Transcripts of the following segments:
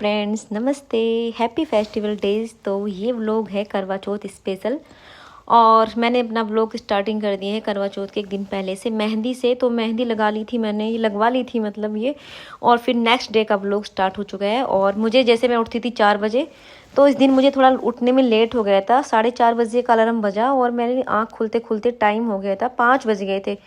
Friends, नमस्ते, happy festival days. तो ये व्लॉग है करवा चौथ स्पेशल और मैंने अपना व्लॉग स्टार्टिंग कर दिए है करवा चौथ के एक दिन पहले से मेहंदी से। तो मेहंदी लगा ली थी मैंने, ये लगवा ली थी मतलब ये। और फिर नेक्स्ट डे का व्लॉग स्टार्ट हो चुका है। और मुझे जैसे मैं उठती थी 4 बजे, तो इस दिन मुझे थोड़ा उठने में लेट हो गया था। 4:30 बजे का अलार्म बजा और मेरी आँख खुलते खुलते टाइम हो गया था, 5 बज गए थे।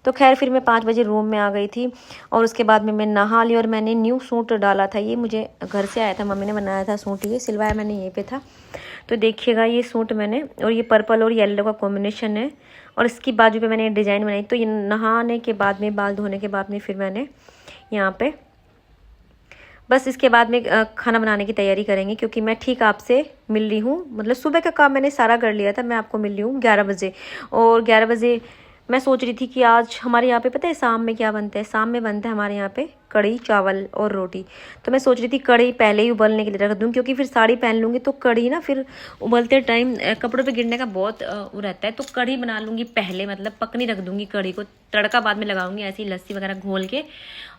तो खैर फिर मैं 5 बजे रूम में आ गई थी और उसके बाद में मैं नहा ली और मैंने न्यू सूट डाला था। ये मुझे घर से आया था, मम्मी ने बनाया था सूट, ये सिलवाया मैंने यहीं पे था। तो देखिएगा ये सूट मैंने, और ये पर्पल और येलो का कॉम्बिनेशन है और इसकी बाजू पे मैंने डिज़ाइन बनाई। तो ये नहाने के बाद में, बाल धोने के बाद में फिर मैंने यहाँ पे बस इसके बाद में खाना बनाने की तैयारी करेंगे, क्योंकि मैं ठीक आपसे मिल रही हूँ। मतलब सुबह का काम मैंने सारा कर लिया था, मैं आपको मिल रही हूँ 11 बजे। और 11 बजे मैं सोच रही थी कि आज हमारे यहाँ पे पता है शाम में क्या बनता है। शाम में बनता है हमारे यहाँ पे कढ़ी चावल और रोटी। तो मैं सोच रही थी कढ़ी पहले ही उबलने के लिए रख दूँ, क्योंकि फिर साड़ी पहन लूँगी तो कढ़ी ना फिर उबलते टाइम कपड़ों पे गिरने का बहुत वो रहता है। तो कढ़ी बना लूँगी पहले, मतलब पकनी रख दूँगी कढ़ी को, तड़का बाद में लगाऊंगी ऐसी लस्सी वगैरह घोल के,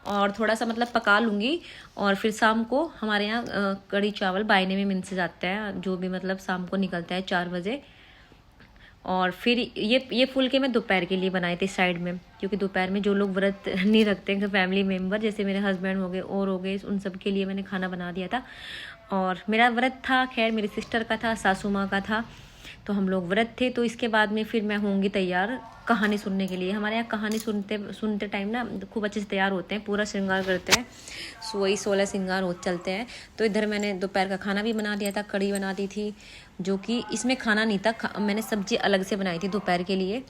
और थोड़ा सा मतलब पका लूँगी। और फिर शाम को हमारे यहाँ कढ़ी चावल बायने में मिल से जाता है, जो भी मतलब शाम को निकलता है 4 बजे। और फिर ये फुल के मैं दोपहर के लिए बनाए थे साइड में, क्योंकि दोपहर में जो लोग व्रत नहीं रखते हैं फैमिली मेम्बर, जैसे मेरे हस्बैंड हो गए और हो गए, उन सब के लिए मैंने खाना बना दिया था। और मेरा व्रत था, खैर मेरी सिस्टर का था, सासू माँ का था, तो हम लोग व्रत थे। तो इसके बाद में फिर मैं होंगी तैयार कहानी सुनने के लिए। हमारे यहाँ कहानी सुनते टाइम ना खूब अच्छे से तैयार होते हैं, पूरा श्रृंगार करते हैं, वही 16 श्रृंगार हो चलते हैं। तो इधर मैंने दोपहर का खाना भी बना दिया था, कढ़ी बना दी थी, जो कि इसमें खाना नहीं था, मैंने सब्जी अलग से बनाई थी दोपहर के लिए।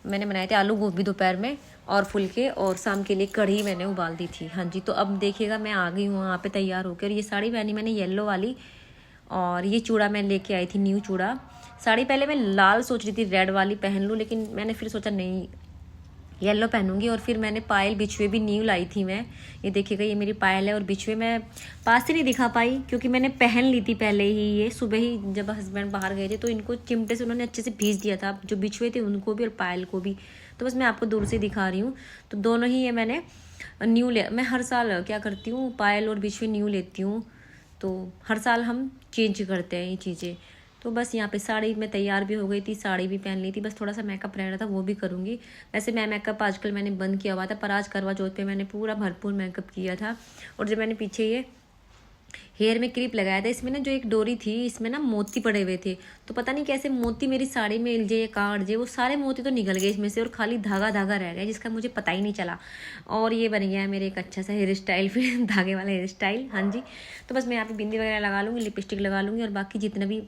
मैंने बनाए थे आलू गोभी दोपहर में और फुलके, और शाम के लिए कढ़ी मैंने उबाल दी थी। हाँ जी, तो अब देखिएगा मैं आ गई हूँ वहाँ पे तैयार होकर। और ये साड़ी पहनी मैंने येलो वाली, और ये चूड़ा मैं लेके आई थी न्यू चूड़ा। साड़ी पहले मैं लाल सोच रही थी रेड वाली पहन लूँ, लेकिन मैंने फिर सोचा नहीं येलो पहनूंगी। और फिर मैंने पायल बिछुए भी न्यू लाई थी मैं, ये देखिएगा ये मेरी पायल है। और बिछुए मैं पास से नहीं दिखा पाई, क्योंकि मैंने पहन ली थी पहले ही, ये सुबह ही जब हस्बैंड बाहर गए थे तो इनको चिमटे से उन्होंने अच्छे से भीज दिया था, जो बिछुए थे उनको भी और पायल को भी। तो बस मैं आपको दूर से दिखा रही हूँ। तो दोनों ही ये मैंने न्यू ले, मैं हर साल क्या करती हूँ, पायल और बिछुए न्यू लेती हूँ। तो हर साल हम चेंज करते हैं ये चीज़ें। तो बस यहाँ पे साड़ी में तैयार भी हो गई थी, साड़ी भी पहन ली थी, बस थोड़ा सा मेकअप रह रहा था, वो भी करूँगी। वैसे मैं मेकअप आजकल मैंने बंद किया हुआ था, पर आज करवा चौथ पे मैंने पूरा भरपूर मेकअप किया था। और जब मैंने पीछे ये हेयर में क्लिप लगाया था, इसमें ना जो एक डोरी थी इसमें ना मोती पड़े हुए थे, तो पता नहीं कैसे मोती मेरी साड़ी में इलझे या काट जे, वो सारे मोती तो निकल गए इसमें से और खाली धागा धागा रह गया, जिसका मुझे पता ही नहीं चला। और ये बन गया है मेरे एक अच्छा सा हेयर स्टाइल, फिर धागे वाला हेयर स्टाइल। हाँ जी, तो बस मैं यहाँ पे बिंदी वगैरह लगा लूँगी, लिपस्टिक लगा लूँगी, और बाकी जितना भी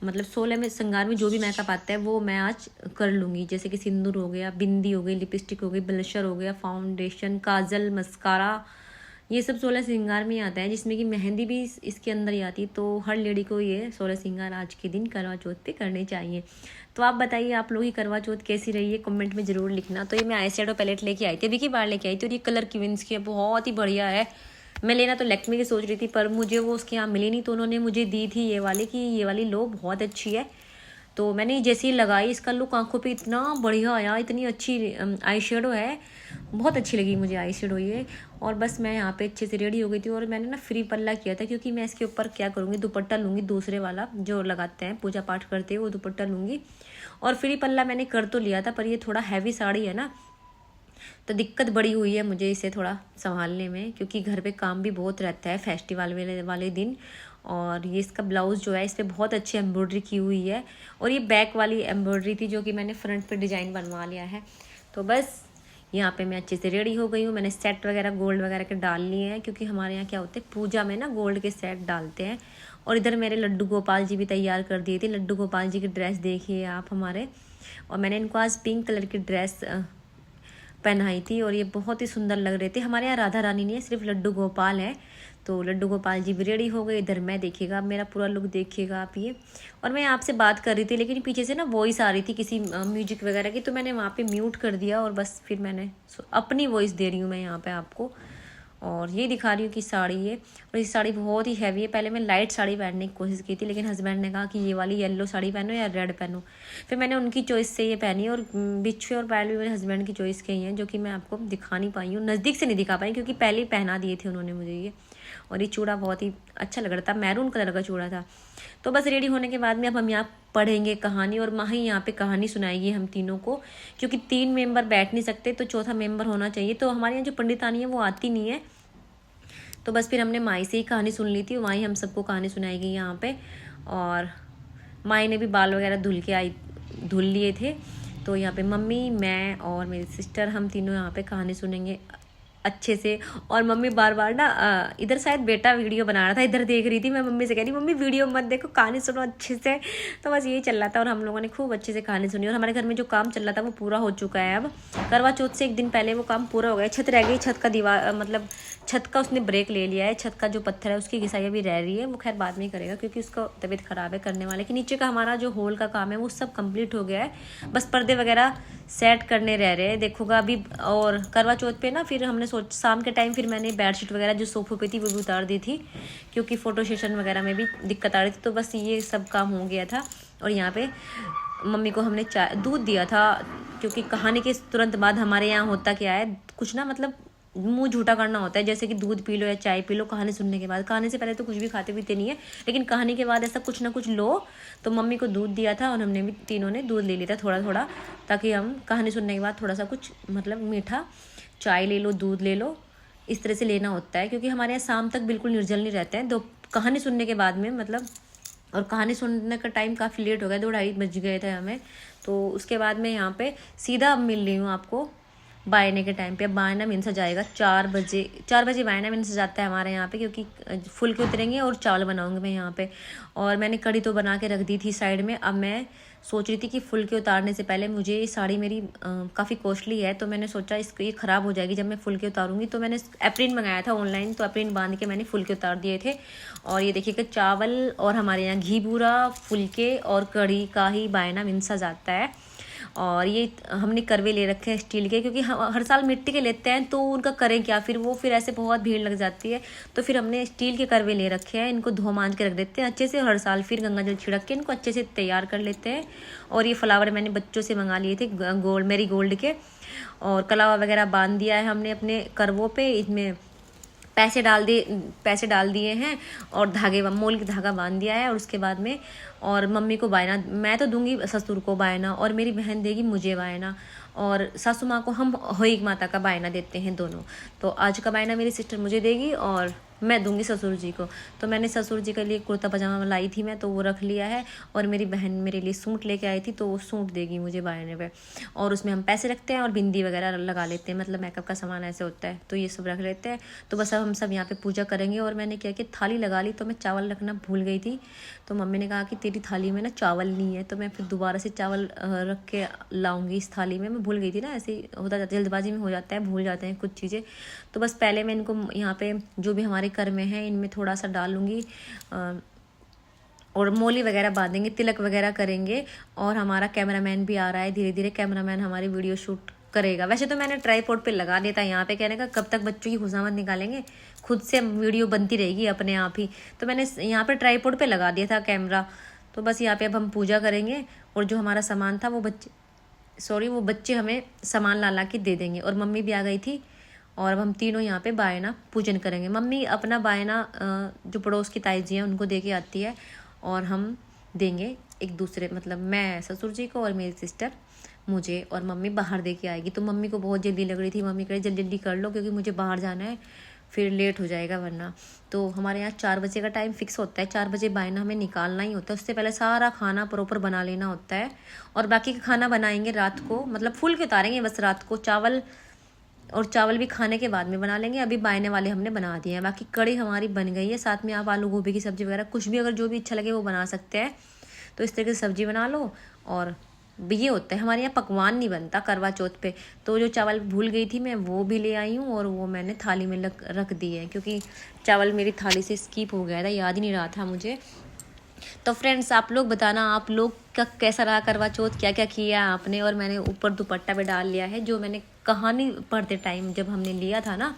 मतलब 16 में श्रृंगार में जो भी मेकअप आता है वो मैं आज कर लूँगी। जैसे कि सिंदूर हो गया, बिंदी हो गई, लिपस्टिक हो गई, ब्लशर हो गया, फाउंडेशन, काजल, मस्कारा, ये सब 16 श्रृंगार में आता है, जिसमें कि मेहंदी भी इसके अंदर ही आती है। तो हर लेडी को ये 16 श्रृंगार आज के दिन करवा चौथ पे करने चाहिए। तो आप बताइए आप लोग की करवा चौथ कैसी रही है, कमेंट में ज़रूर लिखना। तो ये मैं आई शेडो पैलेट लेके आई थी, अभी की बार लेके आई थी, और ये कलर क्वींस की है, बहुत ही बढ़िया है। मैं लेना तो लैक्मे की सोच रही थी, पर मुझे वो उसके यहाँ मिली नहीं, तो उन्होंने मुझे दी थी ये वाली, कि ये वाली लो बहुत अच्छी है। तो मैंने जैसे ही लगाई, इसका लुक आंखों पे इतना बढ़िया आया, इतनी अच्छी आई शेडो है, बहुत अच्छी लगी मुझे आई शेडो ये। और बस मैं यहाँ पे अच्छे से रेडी हो गई थी, और मैंने ना फ्री पल्ला किया था, क्योंकि मैं इसके ऊपर क्या करूँगी, दुपट्टा लूँगी दूसरे वाला जो लगाते हैं पूजा पाठ करते हैं, वो दुपट्टा लूँगी। और फ्री पल्ला मैंने कर तो लिया था, पर ये थोड़ा हैवी साड़ी है ना, तो दिक्कत बड़ी हुई है मुझे इसे थोड़ा संभालने में, क्योंकि घर पे काम भी बहुत रहता है फेस्टिवल वाले दिन। और ये इसका ब्लाउज़ जो है इस पर बहुत अच्छी एम्ब्रॉयडरी की हुई है, और ये बैक वाली एम्ब्रॉयडरी थी जो कि मैंने फ्रंट पे डिज़ाइन बनवा लिया है। तो बस यहाँ पे मैं अच्छे से रेडी हो गई हूँ, मैंने सेट वगैरह गोल्ड वगैरह के डाल लिए हैं, क्योंकि हमारे यहाँ क्या होते हैं पूजा में ना गोल्ड के सेट डालते हैं। और इधर मेरे लड्डू गोपाल जी भी तैयार कर दिए थे, लड्डू गोपाल जी की ड्रेस देखिए आप हमारे। और मैंने इनको आज पिंक कलर की ड्रेस पहनाई थी, और ये बहुत ही सुंदर लग रहे थे। हमारे यहाँ राधा रानी नहीं है, सिर्फ लड्डू गोपाल है। तो लड्डू गोपाल जी भी रेडी हो गए, इधर मैं देखिएगा मेरा पूरा लुक देखिएगा आप ये। और मैं आपसे बात कर रही थी, लेकिन पीछे से ना वॉइस आ रही थी किसी म्यूजिक वगैरह की, तो मैंने वहाँ पे म्यूट कर दिया, और बस फिर मैंने अपनी वॉइस दे रही हूँ मैं यहाँ पे आपको। और ये दिखा रही हूँ कि साड़ी है, और ये साड़ी बहुत ही हैवी है। पहले मैं लाइट साड़ी पहनने की कोशिश की थी, लेकिन हस्बैंड ने कहा कि ये वाली येलो साड़ी पहनो या रेड पहनो, फिर मैंने उनकी चॉइस से ये पहनी। और बिच्छू और पायल भी मेरे हस्बैंड की चॉइस के ही हैं, जो कि मैं आपको दिखा नहीं पाई हूँ, नज़दीक से नहीं दिखा पाई, क्योंकि पहले ही पहना दिए थे उन्होंने मुझे ये। और ये चूड़ा बहुत ही अच्छा लग रहा था, मैरून कलर का चूड़ा था। तो बस रेडी होने के बाद में अब हम यहाँ पढ़ेंगे कहानी, और माही यहाँ पे कहानी सुनाएगी हम तीनों को, क्योंकि 3 मेंबर बैठ नहीं सकते तो चौथा मेंबर होना चाहिए। तो हमारे यहाँ जो पंडितानी है वो आती नहीं है, तो बस फिर हमने माई से ही कहानी सुन ली थी, माई हम सबको कहानी सुनाएगी यहाँ पे। और माई ने भी बाल वगैरह धुल लिए थे। तो यहाँ पे मम्मी, मैं और मेरी सिस्टर, हम तीनों यहाँ पे कहानी सुनेंगे अच्छे से। और मम्मी बार बार ना इधर शायद बेटा वीडियो बना रहा था, इधर देख रही थी। मैं मम्मी से कह रही मम्मी वीडियो मत देखो, कहानी सुनो अच्छे से। तो बस यही चल रहा था और हम लोगों ने खूब अच्छे से कहानी सुनी। और हमारे घर में जो काम चल रहा था वो पूरा हो चुका है। अब करवा चौथ से 1 दिन पहले वो काम पूरा हो गया। छत रह गई, छत का दीवार मतलब छत का उसने ब्रेक ले लिया है। छत का जो पत्थर है उसकी घिसाई अभी रह रही है, वो खैर बाद में ही करेगा क्योंकि उसका तबीयत ख़राब है करने वाले की। नीचे का हमारा जो हॉल का काम है वो सब कंप्लीट हो गया है, बस पर्दे वगैरह सेट करने रह रहे हैं, देखोगा अभी। और करवा चौथ पे ना फिर हमने शाम के टाइम फिर मैंने बेडशीट वगैरह जो सोफे पे थी वो भी उतार दी थी, क्योंकि फ़ोटो सेशन वगैरह में भी दिक्कत आ रही थी। तो बस ये सब काम हो गया था। और यहाँ पे मम्मी को हमने दूध दिया था, क्योंकि कहानी के तुरंत बाद हमारे यहाँ होता क्या है, कुछ ना मतलब मुंह झूठा करना होता है, जैसे कि दूध पी लो या चाय पी लो कहानी सुनने के बाद। कहानी से पहले तो कुछ भी खाते पीते नहीं है, लेकिन कहानी के बाद ऐसा कुछ ना कुछ लो। तो मम्मी को दूध दिया था और हमने भी तीनों ने दूध ले लिया था थोड़ा थोड़ा, ताकि हम कहानी सुनने के बाद थोड़ा सा कुछ मतलब मीठा, चाय ले लो, दूध ले लो, इस तरह से लेना होता है। क्योंकि हमारे यहाँ शाम तक बिल्कुल निर्जल नहीं रहते हैं, कहानी सुनने के बाद में मतलब। और कहानी सुनने का टाइम काफ़ी लेट हो गया, 2-2:30 बज गए थे हमें। तो उसके बाद में यहाँ पे सीधा अब मिल रही हूँ आपको बायने के टाइम पे। अब बायना मिनसा जाएगा 4 बजे बायना मिनसा जाता है हमारे यहाँ पे, क्योंकि फुलके उतरेंगे और चावल बनाऊंगी मैं यहाँ पे। और मैंने कढ़ी तो बना के रख दी थी साइड में। अब मैं सोच रही थी कि फुलके उतारने से पहले, मुझे ये साड़ी मेरी काफ़ी कॉस्टली है, तो मैंने सोचा इसको ये ख़राब हो जाएगी जब मैं फुलके उतारूंगी। तो मैंने एप्रिन मंगाया था ऑनलाइन, तो एप्रिन बांध के मैंने फुलके उतार दिए थे। और ये देखिएगा चावल और हमारे यहाँ घी बूरा, फुलके और कढ़ी का ही बायना मिनसा जाता है। और ये हमने करवे ले रखे हैं स्टील के, क्योंकि हम हर साल मिट्टी के लेते हैं तो उनका करें क्या, फिर ऐसे बहुत भीड़ लग जाती है। तो फिर हमने स्टील के करवे ले रखे हैं, इनको धो मांज के रख देते हैं अच्छे से। हर साल फिर गंगा जल छिड़क के इनको अच्छे से तैयार कर लेते हैं। और ये फ्लावर मैंने बच्चों से मंगा लिए थे मेरी गोल्ड के। और कलावा वगैरह बांध दिया है हमने अपने करवों पे, इसमें पैसे डाल दिए हैं और मोल की धागा बांध दिया है। और उसके बाद में और मम्मी को बायना मैं तो दूंगी ससुर को बायना, और मेरी बहन देगी मुझे बायना, और सासू माँ को हम होइक माता का बायना देते हैं दोनों। तो आज का बायना मेरी सिस्टर मुझे देगी और मैं दूंगी ससुर जी को। तो मैंने ससुर जी के लिए कुर्ता पजामा लाई थी मैं, तो वो रख लिया है। और मेरी बहन मेरे लिए सूट लेके आई थी, तो वो सूट देगी मुझे बायने पे। और उसमें हम पैसे रखते हैं और बिंदी वगैरह लगा लेते हैं, मतलब मेकअप का सामान ऐसे होता है, तो ये सब रख लेते हैं। तो बस अब हम सब यहाँ पे पूजा करेंगे। और मैंने क्या कि थाली लगा ली, तो मैं चावल रखना भूल गई थी। तो मम्मी ने कहा कि तेरी थाली में ना चावल नहीं है, तो मैं फिर दोबारा से चावल रख के लाऊंगी इस थाली में। मैं भूल गई थी ना, ऐसे होता जाता है, जल्दबाजी में हो जाता है, भूल जाते हैं कुछ चीज़ें। तो बस पहले मैं इनको यहाँ पे जो भी हमारे घर में है इनमें थोड़ा सा डालूंगी, और मोली वगैरह बांधेंगे, तिलक वगैरह करेंगे। और हमारा कैमरामैन भी आ रहा है, धीरे धीरे कैमरामैन हमारी वीडियो शूट करेगा। वैसे तो मैंने ट्राईपॉड पे लगा दिया था यहाँ पे, कहने का कब तक बच्चों की खुशामद निकालेंगे, खुद से वीडियो बनती रहेगी अपने आप ही। तो मैंने यहाँ पे ट्राईपॉड पे लगा दिया था कैमरा। तो बस यहाँ पे अब हम पूजा करेंगे। और जो हमारा सामान था वो बच्चे हमें सामान ला के दे देंगे। और मम्मी भी आ गई थी, और अब हम तीनों यहाँ पे बायना पूजन करेंगे। मम्मी अपना बायना जो पड़ोस की ताई जी हैं उनको दे के आती है, और हम देंगे एक दूसरे, मतलब मैं ससुर जी को और मेरी सिस्टर मुझे, और मम्मी बाहर दे के आएगी। तो मम्मी को बहुत जल्दी लग रही थी, मम्मी कह रही जल्दी जल्दी कर लो क्योंकि मुझे बाहर जाना है, फिर लेट हो जाएगा वरना। तो हमारे यहाँ 4 बजे का टाइम फिक्स होता है, 4 बजे बायना हमें निकालना ही होता है। उससे पहले सारा खाना प्रॉपर बना लेना होता है। और बाकी का खाना बनाएंगे रात को, मतलब फुल के उतारेंगे बस रात को। चावल भी खाने के बाद में बना लेंगे। अभी बायने वाले हमने बना दिए हैं। बाकी कड़ी हमारी बन गई है, साथ में आप आलू गोभी की सब्ज़ी वगैरह कुछ भी अगर जो भी अच्छा लगे वो बना सकते हैं। तो इस तरीके से सब्ज़ी बना लो। और ये होता है हमारे यहाँ पकवान नहीं बनता करवा चौथ पे। तो जो चावल भूल गई थी मैं वो भी ले आई हूँ, और वो मैंने थाली में रख दिए हैं, क्योंकि चावल मेरी थाली से स्किप हो गया था, याद ही नहीं रहा था मुझे। तो फ्रेंड्स आप लोग बताना, आप लोग का कैसा रहा करवा चौथ, क्या क्या किया आपने। और मैंने ऊपर दुपट्टा पे डाल लिया है, जो मैंने कहानी पढ़ते टाइम जब हमने लिया था ना,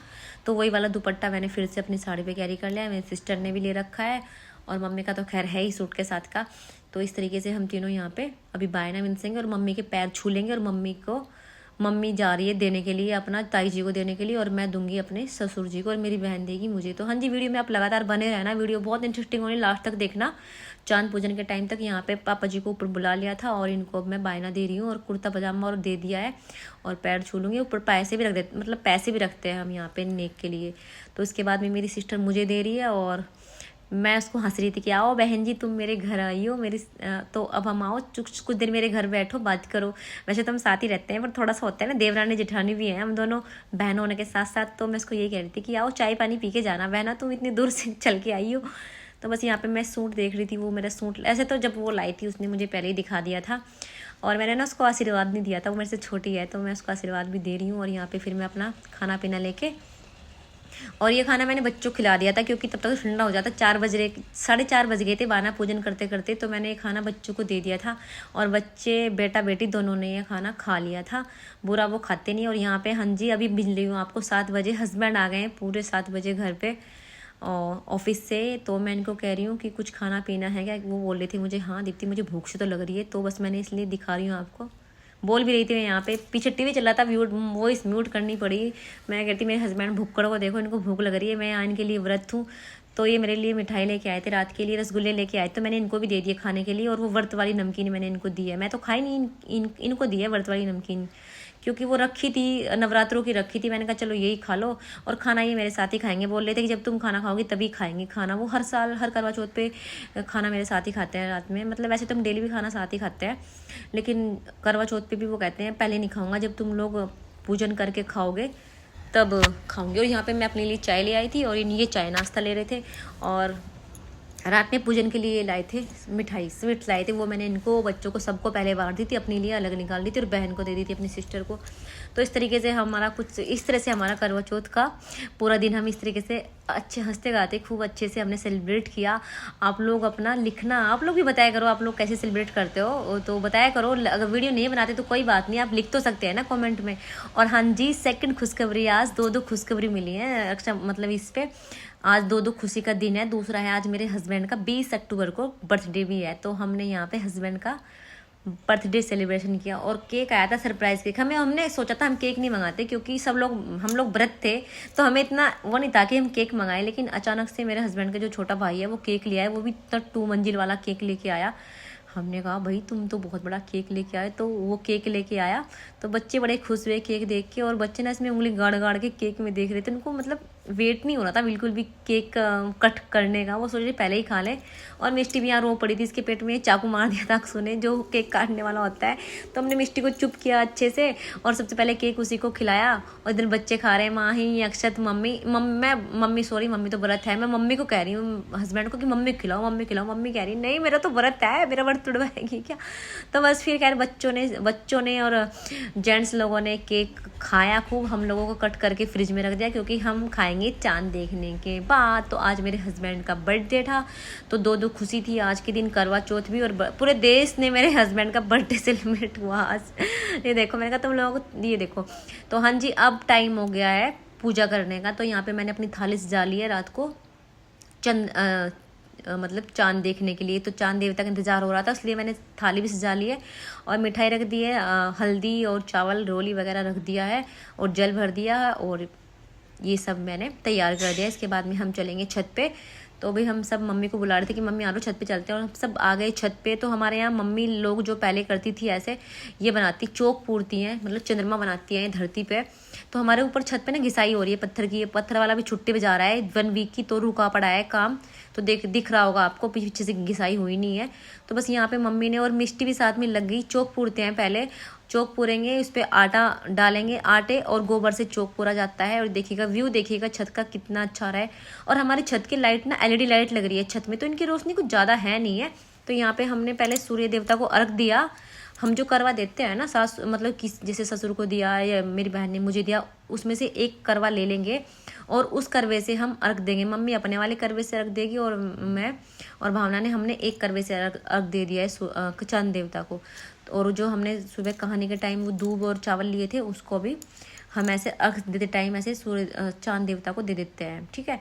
तो वही वाला दुपट्टा मैंने फिर से अपनी साड़ी पे कैरी कर लिया है। मेरी सिस्टर ने भी ले रखा है, और मम्मी का तो खैर है ही सूट के साथ का। तो इस तरीके से हम तीनों यहाँ पे अभी बायना मिनसेंगे और मम्मी के पैर छू लेंगे, और मम्मी को मम्मी जा रही है देने के लिए अपना ताई जी को देने के लिए, और मैं दूंगी अपने ससुर जी को और मेरी बहन देगी मुझे। तो हाँ जी, वीडियो में आप लगातार बने रहना, वीडियो बहुत इंटरेस्टिंग होनी, लास्ट तक देखना। चांद पूजन के टाइम तक यहाँ पे पापा जी को ऊपर बुला लिया था और इनको अब मैं बायना दे रही हूँ और कुर्ता पजामा और दे दिया है, और पैर छू लूँगी। ऊपर पैसे भी रख देते, मतलब पैसे भी रखते हैं हम यहाँ पे नेक के लिए। तो उसके बाद में मेरी सिस्टर मुझे दे रही है और मैं उसको हंस रही थी कि आओ बहन जी तुम मेरे घर आई हो मेरी, तो अब हम आओ कुछ देर मेरे घर बैठो बात करो। वैसे तो हम साथ ही रहते हैं पर थोड़ा सा होता है ना, देवरानी जेठानी भी है, हम दोनों बहन होने के साथ साथ। तो मैं उसको ये कह रही थी कि आओ चाय पानी पी के जाना, बहना तुम इतनी दूर से चल के आई हो। तो बस यहाँ पे मैं सूट देख रही थी, वो मेरा सूट ऐसे तो जब वो लाई थी उसने मुझे पहले ही दिखा दिया था, और मैंने ना उसको आशीर्वाद नहीं दिया था, वो मेरे से छोटी है तो मैं उसको आशीर्वाद भी दे रही हूँ। और यहाँ पे फिर मैं अपना खाना पीना लेके, और ये खाना मैंने बच्चों को खिला दिया था क्योंकि तब तक ठंडा हो जाता। 4 बज गए थे बाना पूजन करते करते, तो मैंने ये खाना बच्चों को दे दिया था और बच्चे बेटा बेटी दोनों ने ये खाना खा लिया था। बुरा वो खाते नहीं। और यहाँ पे हाँ जी अभी मिल रही हूँ आपको 7 बजे, हस्बैंड आ गए हैं पूरे 7 बजे घर पे ऑफिस से। तो मैं इनको कह रही हूँ कि कुछ खाना पीना है क्या, वो बोल रही थी मुझे हाँ दीप्ति मुझे भूख से तो लग रही है, तो बस मैंने इसलिए दिखा रही हूँ आपको। बोल भी रही थी मैं, यहाँ पे पीछे टीवी चल रहा था, वॉइस म्यूट करनी पड़ी। मैं कहती मेरे हस्बैंड भूखड़ को देखो, इनको भूख लग रही है, मैं यहाँ इनके लिए व्रत हूँ। तो ये मेरे लिए मिठाई लेके आए थे रात के लिए, रसगुल्ले लेके आए, तो मैंने इनको भी दे दिए खाने के लिए। और वो व्रत वाली नमकीन मैंने इनको दी है, मैं तो खाई नहीं, इनको दी है व्रत वाली नमकीन, क्योंकि वो रखी थी नवरात्रों की रखी थी। मैंने कहा चलो यही खा लो, और खाना ये मेरे साथ ही खाएंगे। बोल रहे थे कि जब तुम खाना खाओगी तभी खाएंगे खाना। वो हर साल हर करवा चौथ पे खाना मेरे साथ ही खाते हैं रात में, मतलब वैसे तो हम डेली भी खाना साथ ही खाते हैं, लेकिन करवा चौथ पे भी वो कहते हैं पहले नहीं खाऊंगा, जब तुम लोग पूजन करके खाओगे तब खाऊंगी। और यहाँ पे मैं अपने लिए चाय ले आई थी और ये चाय नाश्ता ले रहे थे। और रात में पूजन के लिए लाए थे मिठाई, स्वीट्स लाए थे, वो मैंने इनको बच्चों को सबको पहले बांट दी थी, अपने लिए अलग निकाल दी थी और बहन को दे दी थी अपनी सिस्टर को। तो इस तरीके से हमारा कुछ इस तरह से हमारा करवा चौथ का पूरा दिन हम इस तरीके से अच्छे हंसते गाते खूब अच्छे से हमने सेलिब्रेट किया। आप लोग अपना लिखना, आप लोग भी बताया करो आप लोग कैसे सेलिब्रेट करते हो, तो बताया करो। अगर वीडियो नहीं बनाते तो कोई बात नहीं, आप लिख तो सकते हैं ना कमेंट में। और हाँ जी सेकंड खुशखबरी, आज दो खुशखबरी मिली है, मतलब इस पे आज दो खुशी का दिन है। दूसरा है आज मेरे हस्बैंड का 20 अक्टूबर को बर्थडे भी है, तो हमने यहाँ पे हस्बैंड का बर्थडे सेलिब्रेशन किया और केक आया था, सरप्राइज केक। हमने सोचा था हम केक नहीं मंगाते क्योंकि हम लोग व्रत थे, तो हमें इतना वो नहीं था कि हम केक मंगाए। लेकिन अचानक से मेरे हस्बैंड का जो छोटा भाई है वो केक ले आया, वो भी 2 मंजिल वाला केक लेके आया। हमने कहा भाई तुम तो बहुत बड़ा केक लेके आए, तो वो केक लेके आया। तो बच्चे बड़े खुश हुए केक देख के, और बच्चे ना इसमें उंगली गाड़ गाड़ के केक में देख रहे थे, उनको मतलब वेट नहीं हो रहा था बिल्कुल भी केक कट करने का, वो सोच रहे पहले ही खा लें। और मिष्टी भी यहाँ रो पड़ी थी, इसके पेट में चाकू मार दिया था अक्सू ने, जो केक काटने वाला होता है। तो हमने मिष्टी को चुप किया अच्छे से और सबसे पहले केक उसी को खिलाया। और इधर बच्चे खा रहे हैं, माही अक्षत मम्मी तो व्रत है, मैं मम्मी को कह रही हूँ हस्बैंड को कि मम्मी खिलाओ मम्मी खिलाओ, मम्मी कह रही नहीं मेरा तो व्रत है, मेरा व्रत तुड़वाएगी क्या। तो बस फिर खैर बच्चों ने और जेंट्स लोगों ने केक खाया खूब, हम लोगों को कट करके फ्रिज में रख दिया क्योंकि हम खाएंगे चांद देखने के बाद। तो आज मेरे हस्बैंड का बर्थडे था, तो दो खुशी थी आज के दिन, करवा चौथ भी और पूरे देश ने मेरे हस्बैंड का बर्थडे सेलिब्रेट हुआ आज। ये देखो मैंने कहा तुम लोगों को ये देखो। तो हाँ जी अब टाइम हो गया है पूजा करने का, तो यहाँ पे मैंने अपनी थाली सजा ली है रात को मतलब चांद देखने के लिए। तो चांद देवता का इंतज़ार हो रहा था इसलिए मैंने थाली भी सजा ली है और मिठाई रख दी है, हल्दी और चावल रोली वगैरह रख दिया है और जल भर दिया है, और ये सब मैंने तैयार कर दिया। इसके बाद में हम चलेंगे छत पे। तो भी हम सब मम्मी को बुला रहे थे कि मम्मी आ लो छत पे चलते हैं, और हम सब आ गए छत पे। तो हमारे यहाँ मम्मी लोग जो पहले करती थी ऐसे ये बनाती चौक पूरती हैं, मतलब चंद्रमा बनाती हैं धरती पे। तो हमारे ऊपर छत पे ना घिसाई हो रही है पत्थर की, पत्थर वाला भी छुट्टी पे जा रहा है 1 वीक की, तो रुका पड़ा है काम। तो दिख रहा होगा आपको पीछे से घिसाई हुई नहीं है। तो बस यहाँ पे मम्मी ने और मिष्टी भी साथ में लग गई। चौक पूरते हैं पहले, चौक पूरेंगे, उस पर आटा डालेंगे, आटे और गोबर से चौक पूरा जाता है। और देखिएगा व्यू देखिएगा छत का कितना अच्छा रहा है। और हमारी छत की लाइट ना LED लाइट लग रही है छत में, तो इनकी रोशनी कुछ ज़्यादा है नहीं है। तो यहाँ पे हमने पहले सूर्य देवता को अर्घ दिया। हम जो करवा देते हैं ना सास, मतलब किस जैसे ससुर को दिया या मेरी बहन ने मुझे दिया, उसमें से एक करवा ले लेंगे और उस करवे से हम अर्घ देंगे। मम्मी अपने वाले करवे से अर्घ देगी और मैं और भावना ने हमने एक करवे से अर्घ दे दिया है चांद देवता को। और जो हमने सुबह कहानी के टाइम वो दूब और चावल लिए थे उसको भी हम ऐसे अर्घ देते टाइम ऐसे सूर्य चांद देवता को दे देते हैं, ठीक है।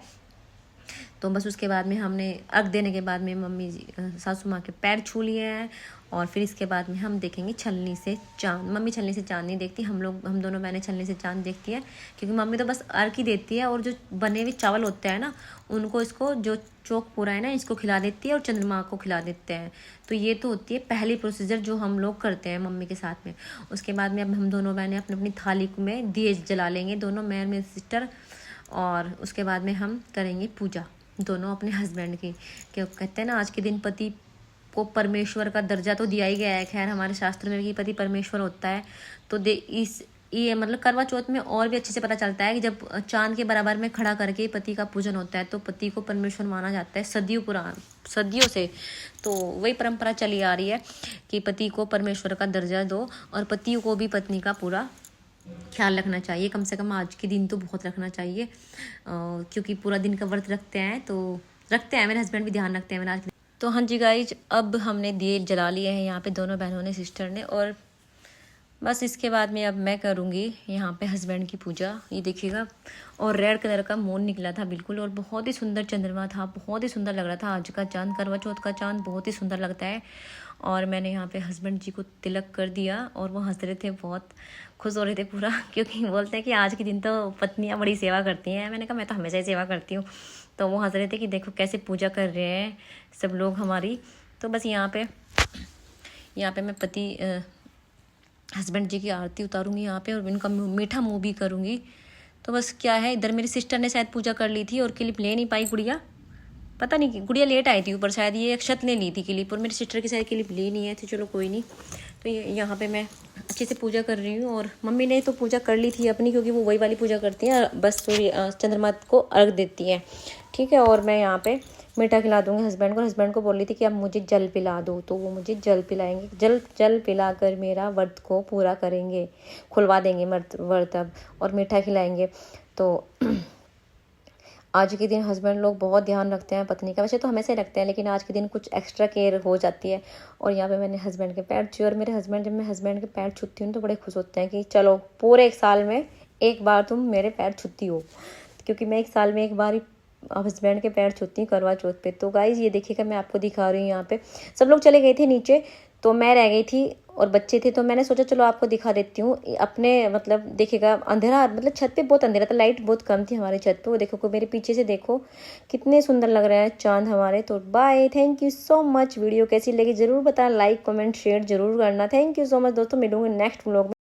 तो बस उसके बाद में हमने अर्घ देने के बाद में मम्मी जी सासू माँ के पैर छू लिए हैं और फिर इसके बाद में हम देखेंगे छलनी से चांद। मम्मी छलनी से चांद नहीं देखती, हम दोनों बहनें छलनी से चांद देखती है, क्योंकि मम्मी तो बस अर्घ ही देती है और जो बने हुए चावल होते हैं ना उनको, इसको जो चौक पूरा है ना इसको खिला देती है और चंद्रमा को खिला देते हैं। तो ये तो होती है पहली प्रोसीजर जो हम लोग करते हैं मम्मी के साथ में। उसके बाद में अब हम दोनों बहनें अपनी अपनी थाली में दिए जला लेंगे, दोनों, मैं मेरी सिस्टर। और उसके बाद में हम करेंगे पूजा दोनों अपने हस्बैंड की। क्यों कहते हैं ना आज के दिन पति को परमेश्वर का दर्जा तो दिया ही गया है, खैर हमारे शास्त्र में भी पति परमेश्वर होता है। तो ये मतलब करवा चौथ में और भी अच्छे से पता चलता है कि जब चांद के बराबर में खड़ा करके पति का पूजन होता है तो पति को परमेश्वर माना जाता है सदियों से। तो वही परंपरा चली आ रही है कि पति को परमेश्वर का दर्जा दो और पतियों को भी पत्नी का पूरा ख्याल रखना चाहिए। कम से कम आज के दिन तो बहुत रखना चाहिए, क्योंकि पूरा दिन का व्रत रखते हैं मेरे हस्बैंड भी ध्यान रखते हैं मेरा। तो हाँ जी गाइज, अब हमने दिए जला लिए हैं यहाँ पे दोनों बहनों ने, सिस्टर ने। और बस इसके बाद में अब मैं करूँगी यहाँ पे हस्बैंड की पूजा। ये देखिएगा, और रेड कलर का मून निकला था बिल्कुल, और बहुत ही सुंदर चंद्रमा था, बहुत ही सुंदर लग रहा था आज का चांद। करवा चौथ का चांद बहुत ही सुंदर लगता है। और मैंने यहाँ पे हस्बैंड जी को तिलक कर दिया और वो हंस रहे थे, बहुत खुश हो रहे थे पूरा, क्योंकि बोलते हैं कि आज के दिन तो पत्नियाँ बड़ी सेवा करती हैं। मैंने कहा मैं तो हमेशा ही सेवा करती हूँ। तो वो हंस रहे थे कि देखो कैसे पूजा कर रहे हैं सब लोग हमारी। तो बस यहाँ पे मैं हस्बैंड जी की आरती उतारूंगी यहाँ पे, और इनका मीठा मुँह भी करूँगी। तो बस क्या है, इधर मेरी सिस्टर ने शायद पूजा कर ली थी और क्लिप ले नहीं पाई गुड़िया, पता नहीं कि गुड़िया लेट आई थी ऊपर, शायद ये अक्षत ने ली थी क्लिप, और मेरी सिस्टर की शायद क्लिप ली नहीं है। तो चलो कोई नहीं। तो यहाँ पे मैं अच्छे से पूजा कर रही हूँ, और मम्मी ने तो पूजा कर ली थी अपनी, क्योंकि वो वही वाली पूजा करती हैं, बस सूर्य चंद्रमा को अर्घ देती हैं, ठीक है। और मैं यहाँ पे मीठा खिला दूँगी हस्बैंड को। हस्बैंड को बोल रही थी कि अब मुझे जल पिला दो, तो वो मुझे जल पिलाएंगे। जल पिला कर मेरा व्रत को पूरा करेंगे, खुलवा देंगे व्रत अब, और मीठा खिलाएंगे। तो आज के दिन हस्बैंड लोग बहुत ध्यान रखते हैं पत्नी का, वैसे तो हमेशा ही रखते हैं, लेकिन आज के दिन कुछ एक्स्ट्रा केयर हो जाती है। और यहाँ पे मैंने हस्बैंड के पैर छुए, और मेरे हस्बैंड, जब मैं हस्बैंड के पैर छूती हूँ तो बड़े खुश होते हैं कि चलो पूरे एक साल में एक बार तुम मेरे पैर छूती हो, क्योंकि मैं एक साल में एक बार ही हस्बैंड के पैर छूती हूँ करवा चौथ पे। तो गाइज ये देखिएगा, मैं आपको दिखा रही हूँ। यहाँ पे सब लोग चले गए थे नीचे, तो मैं रह गई थी और बच्चे थे, तो मैंने सोचा चलो आपको दिखा देती हूँ अपने, मतलब देखिएगा अंधेरा, मतलब छत पे बहुत अंधेरा था, लाइट बहुत कम थी हमारे छत पे। वो देखो को मेरे पीछे से देखो कितने सुंदर लग रहे हैं चांद हमारे। तो bye, thank you so much. Video कैसी लगी जरूर बताना, लाइक कमेंट शेयर जरूर करना। थैंक यू सो मच दोस्तों, मिलूंगी नेक्स्ट व्लॉग में।